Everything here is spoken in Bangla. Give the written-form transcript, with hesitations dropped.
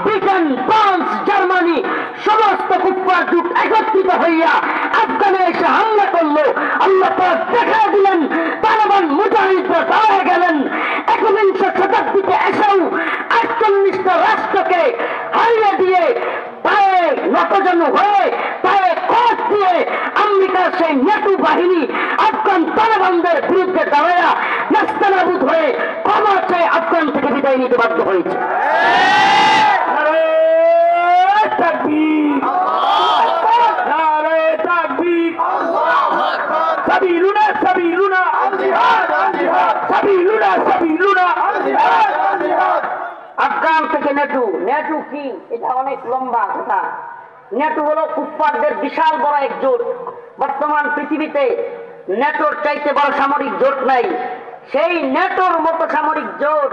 ব্রিটেন, ফ্রান্স, জার্মানি সমস্ত কুফফার জোট একত্রিত হইয়া আফগানে এসে হামলা করলো। আল্লাহ পাক দেখা দিলেন তালেবান মুজাহিদরা দাঁড়ায় গেলেন। একবিংশ শতাব্দীতে এসেও 48টা রাষ্ট্রকে হারিয়ে দিয়ে পায়ে নতজানু হয়ে পায়ে খোঁজ দিয়ে আমেরিকার সেই নেটু বাহিনী আফগান তালেবানদের বিরুদ্ধে দাঁড়ায়া নাস্তানাবুদ হয়ে ক্ষমা চেয়ে আফগান থেকে বিদায় নিতে বাধ্য হয়েছে। আফগান থেকে নেটু। নেটু কি? এটা অনেক লম্বা কথা। নেটু হলো কুফফারদের বিশাল বড় এক জোট। বর্তমান পৃথিবীতে নেটোর চাইতে বড় সামরিক জোট নাই। সেই নেটোর মতো সামরিক জোট